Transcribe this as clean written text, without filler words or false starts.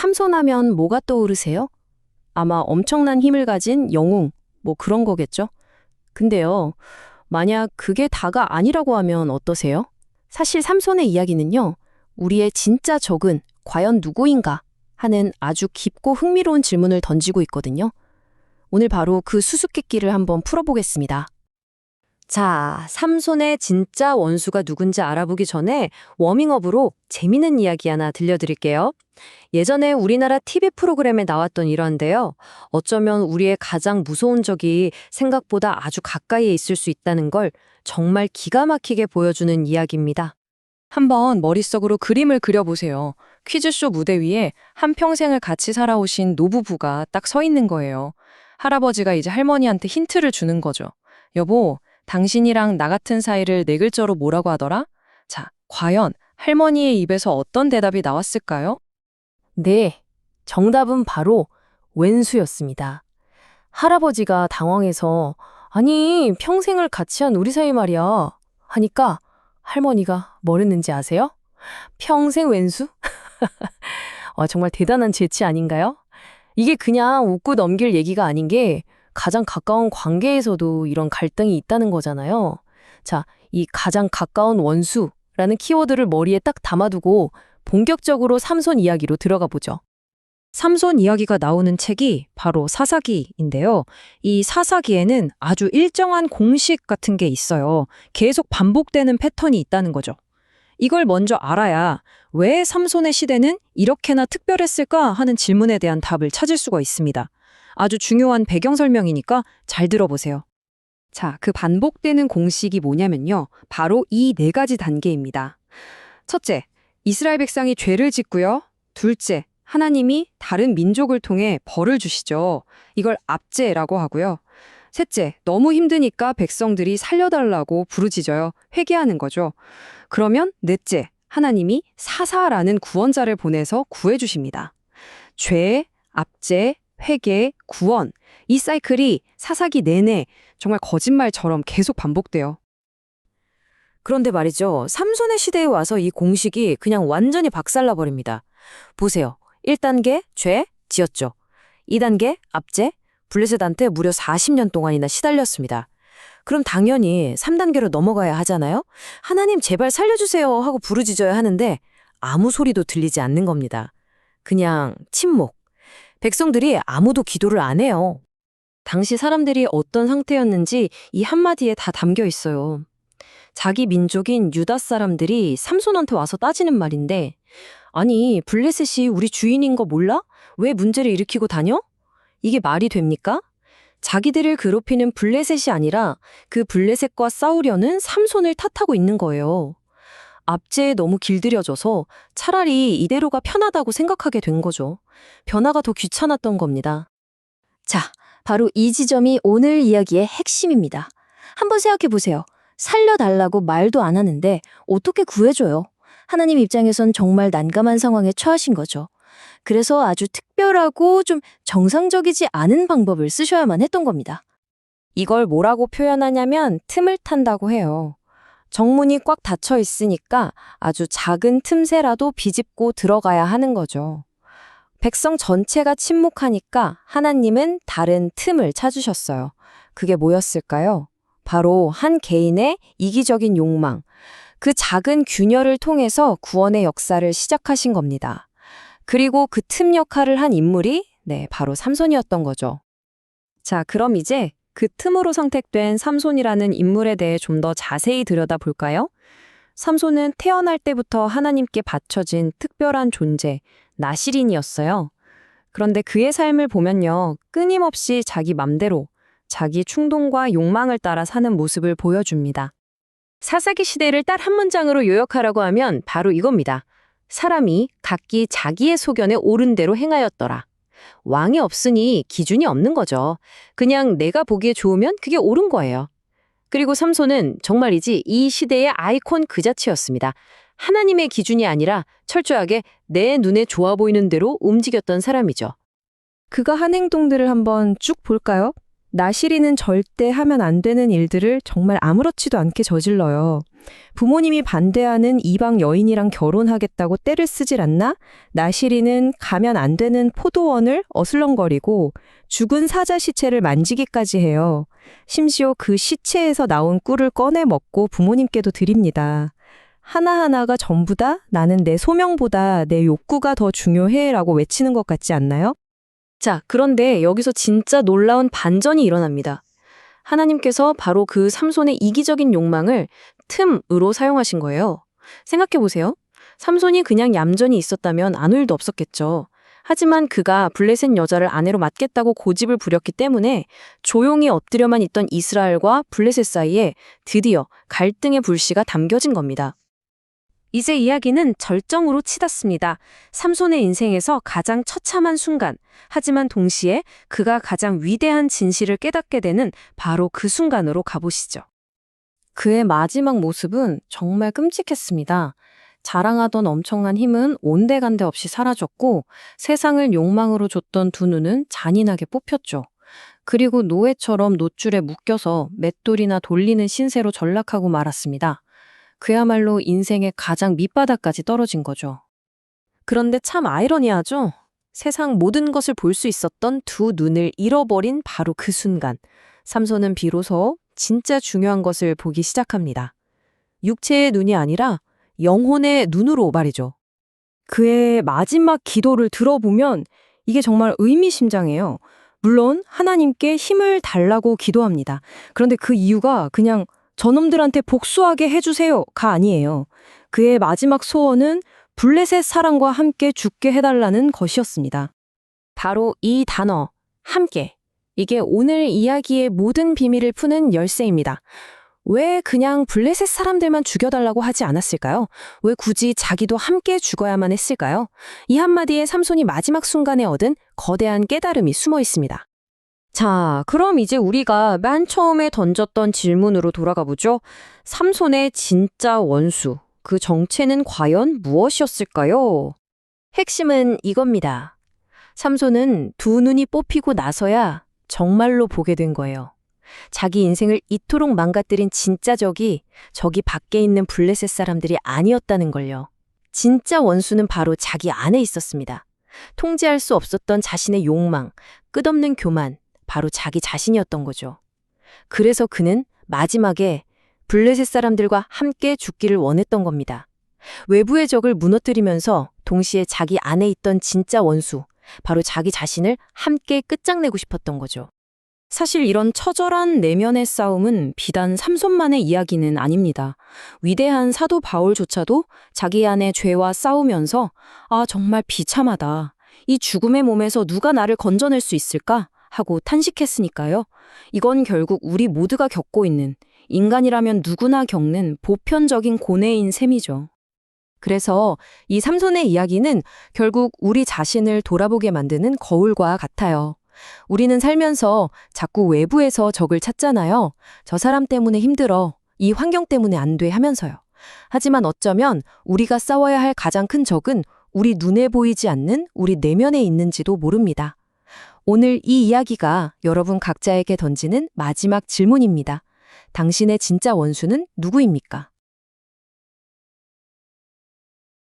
삼손하면 뭐가 떠오르세요? 아마 엄청난 힘을 가진 영웅, 뭐 그런 거겠죠? 근데요, 만약 그게 다가 아니라고 하면 어떠세요? 사실 삼손의 이야기는요, 우리의 진짜 적은 과연 누구인가 하는 아주 깊고 흥미로운 질문을 던지고 있거든요. 오늘 바로 그 수수께끼를 한번 풀어보겠습니다. 자, 삼손의 진짜 원수가 누군지 알아보기 전에 워밍업으로 재미있는 이야기 하나 들려드릴게요. 예전에 우리나라 TV 프로그램에 나왔던 일화인데요. 어쩌면 우리의 가장 무서운 적이 생각보다 아주 가까이에 있을 수 있다는 걸 정말 기가 막히게 보여주는 이야기입니다. 한번 머릿속으로 그림을 그려보세요. 퀴즈쇼 무대 위에 한평생을 같이 살아오신 노부부가 딱 서 있는 거예요. 할아버지가 이제 할머니한테 힌트를 주는 거죠. 여보, 당신이랑 나 같은 사이를 네 글자로 뭐라고 하더라? 자, 과연 할머니의 입에서 어떤 대답이 나왔을까요? 네, 정답은 바로 왼수였습니다. 할아버지가 당황해서 아니, 평생을 같이 한 우리 사이 말이야. 하니까 할머니가 뭐랬는지 아세요? 평생 왼수? 정말 대단한 재치 아닌가요? 이게 그냥 웃고 넘길 얘기가 아닌 게 가장 가까운 관계에서도 이런 갈등이 있다는 거잖아요. 자, 이 가장 가까운 원수라는 키워드를 머리에 딱 담아두고 본격적으로 삼손 이야기로 들어가 보죠. 삼손 이야기가 나오는 책이 바로 사사기인데요. 이 사사기에는 아주 일정한 공식 같은 게 있어요. 계속 반복되는 패턴이 있다는 거죠. 이걸 먼저 알아야 왜 삼손의 시대는 이렇게나 특별했을까 하는 질문에 대한 답을 찾을 수가 있습니다. 아주 중요한 배경 설명이니까 잘 들어보세요. 자, 그 반복되는 공식이 뭐냐면요. 바로 이 네 가지 단계입니다. 첫째, 이스라엘 백성이 죄를 짓고요. 둘째, 하나님이 다른 민족을 통해 벌을 주시죠. 이걸 압제라고 하고요. 셋째, 너무 힘드니까 백성들이 살려달라고 부르짖어요. 회개하는 거죠. 그러면 넷째, 하나님이 사사라는 구원자를 보내서 구해주십니다. 죄, 압제, 회개, 구원, 이 사이클이 사사기 내내 정말 거짓말처럼 계속 반복돼요. 그런데 말이죠. 삼손의 시대에 와서 이 공식이 그냥 완전히 박살나버립니다. 보세요. 1단계 죄 지었죠. 2단계 압제 블레셋한테 무려 40년 동안이나 시달렸습니다. 그럼 당연히 3단계로 넘어가야 하잖아요. 하나님 제발 살려주세요 하고 부르짖어야 하는데 아무 소리도 들리지 않는 겁니다. 그냥 침묵. 백성들이 아무도 기도를 안 해요. 당시 사람들이 어떤 상태였는지 이 한마디에 다 담겨 있어요. 자기 민족인 유다 사람들이 삼손한테 와서 따지는 말인데 아니 블레셋이 우리 주인인 거 몰라? 왜 문제를 일으키고 다녀? 이게 말이 됩니까? 자기들을 괴롭히는 블레셋이 아니라 그 블레셋과 싸우려는 삼손을 탓하고 있는 거예요. 압제에 너무 길들여져서 차라리 이대로가 편하다고 생각하게 된 거죠. 변화가 더 귀찮았던 겁니다. 자, 바로 이 지점이 오늘 이야기의 핵심입니다. 한번 생각해 보세요. 살려달라고 말도 안 하는데 어떻게 구해줘요? 하나님 입장에선 정말 난감한 상황에 처하신 거죠. 그래서 아주 특별하고 좀 정상적이지 않은 방법을 쓰셔야만 했던 겁니다. 이걸 뭐라고 표현하냐면 틈을 탄다고 해요. 정문이 꽉 닫혀 있으니까 아주 작은 틈새라도 비집고 들어가야 하는 거죠. 백성 전체가 침묵하니까 하나님은 다른 틈을 찾으셨어요. 그게 뭐였을까요? 바로 한 개인의 이기적인 욕망, 그 작은 균열을 통해서 구원의 역사를 시작하신 겁니다. 그리고 그 틈 역할을 한 인물이 바로 삼손이었던 거죠. 자, 그럼 이제 그 틈으로 선택된 삼손이라는 인물에 대해 좀 더 자세히 들여다볼까요? 삼손은 태어날 때부터 하나님께 바쳐진 특별한 존재, 나실인이었어요. 그런데 그의 삶을 보면요, 끊임없이 자기 맘대로, 자기 충동과 욕망을 따라 사는 모습을 보여줍니다. 사사기 시대를 딱 한 문장으로 요약하라고 하면 바로 이겁니다. 사람이 각기 자기의 소견에 옳은 대로 행하였더라. 왕이 없으니 기준이 없는 거죠. 그냥 내가 보기에 좋으면 그게 옳은 거예요. 그리고 삼손은 정말이지 이 시대의 아이콘 그 자체였습니다. 하나님의 기준이 아니라 철저하게 내 눈에 좋아 보이는 대로 움직였던 사람이죠. 그가 한 행동들을 한번 쭉 볼까요? 나실이는 절대 하면 안 되는 일들을 정말 아무렇지도 않게 저질러요. 부모님이 반대하는 이방 여인이랑 결혼하겠다고 떼를 쓰질 않나? 나시리는 가면 안 되는 포도원을 어슬렁거리고 죽은 사자 시체를 만지기까지 해요. 심지어 그 시체에서 나온 꿀을 꺼내 먹고 부모님께도 드립니다. 하나하나가 전부 다 나는 내 소명보다 내 욕구가 더 중요해 라고 외치는 것 같지 않나요? 자, 그런데 여기서 진짜 놀라운 반전이 일어납니다. 하나님께서 바로 그 삼손의 이기적인 욕망을 틈으로 사용하신 거예요. 생각해 보세요. 삼손이 그냥 얌전히 있었다면 아무 일도 없었겠죠. 하지만 그가 블레셋 여자를 아내로 맡겠다고 고집을 부렸기 때문에 조용히 엎드려만 있던 이스라엘과 블레셋 사이에 드디어 갈등의 불씨가 담겨진 겁니다. 이제 이야기는 절정으로 치닫습니다. 삼손의 인생에서 가장 처참한 순간, 하지만 동시에 그가 가장 위대한 진실을 깨닫게 되는 바로 그 순간으로 가보시죠. 그의 마지막 모습은 정말 끔찍했습니다. 자랑하던 엄청난 힘은 온데간데 없이 사라졌고 세상을 욕망으로 줬던 두 눈은 잔인하게 뽑혔죠. 그리고 노예처럼 놋줄에 묶여서 맷돌이나 돌리는 신세로 전락하고 말았습니다. 그야말로 인생의 가장 밑바닥까지 떨어진 거죠. 그런데 참 아이러니하죠? 세상 모든 것을 볼 수 있었던 두 눈을 잃어버린 바로 그 순간, 삼손은 비로소 진짜 중요한 것을 보기 시작합니다. 육체의 눈이 아니라 영혼의 눈으로 말이죠. 그의 마지막 기도를 들어보면 이게 정말 의미심장해요. 물론 하나님께 힘을 달라고 기도합니다. 그런데 그 이유가 그냥 저놈들한테 복수하게 해주세요가 아니에요. 그의 마지막 소원은 블레셋 사람과 함께 죽게 해달라는 것이었습니다. 바로 이 단어, 함께. 이게 오늘 이야기의 모든 비밀을 푸는 열쇠입니다. 왜 그냥 블레셋 사람들만 죽여달라고 하지 않았을까요? 왜 굳이 자기도 함께 죽어야만 했을까요? 이 한마디에 삼손이 마지막 순간에 얻은 거대한 깨달음이 숨어 있습니다. 자, 그럼 이제 우리가 맨 처음에 던졌던 질문으로 돌아가 보죠. 삼손의 진짜 원수, 그 정체는 과연 무엇이었을까요? 핵심은 이겁니다. 삼손은 두 눈이 뽑히고 나서야 정말로 보게 된 거예요. 자기 인생을 이토록 망가뜨린 진짜 적이 저기 밖에 있는 블레셋 사람들이 아니었다는 걸요. 진짜 원수는 바로 자기 안에 있었습니다. 통제할 수 없었던 자신의 욕망, 끝없는 교만, 바로 자기 자신이었던 거죠. 그래서 그는 마지막에 블레셋 사람들과 함께 죽기를 원했던 겁니다. 외부의 적을 무너뜨리면서 동시에 자기 안에 있던 진짜 원수, 바로 자기 자신을 함께 끝장내고 싶었던 거죠. 사실 이런 처절한 내면의 싸움은 비단 삼손만의 이야기는 아닙니다. 위대한 사도 바울조차도 자기 안의 죄와 싸우면서 정말 비참하다. 이 죽음의 몸에서 누가 나를 건져낼 수 있을까? 하고 탄식했으니까요. 이건 결국 우리 모두가 겪고 있는, 인간이라면 누구나 겪는 보편적인 고뇌인 셈이죠. 그래서 이 삼손의 이야기는 결국 우리 자신을 돌아보게 만드는 거울과 같아요. 우리는 살면서 자꾸 외부에서 적을 찾잖아요. 저 사람 때문에 힘들어, 이 환경 때문에 안 돼 하면서요. 하지만 어쩌면 우리가 싸워야 할 가장 큰 적은 우리 눈에 보이지 않는 우리 내면에 있는지도 모릅니다. 오늘 이 이야기가 여러분 각자에게 던지는 마지막 질문입니다. 당신의 진짜 원수는 누구입니까?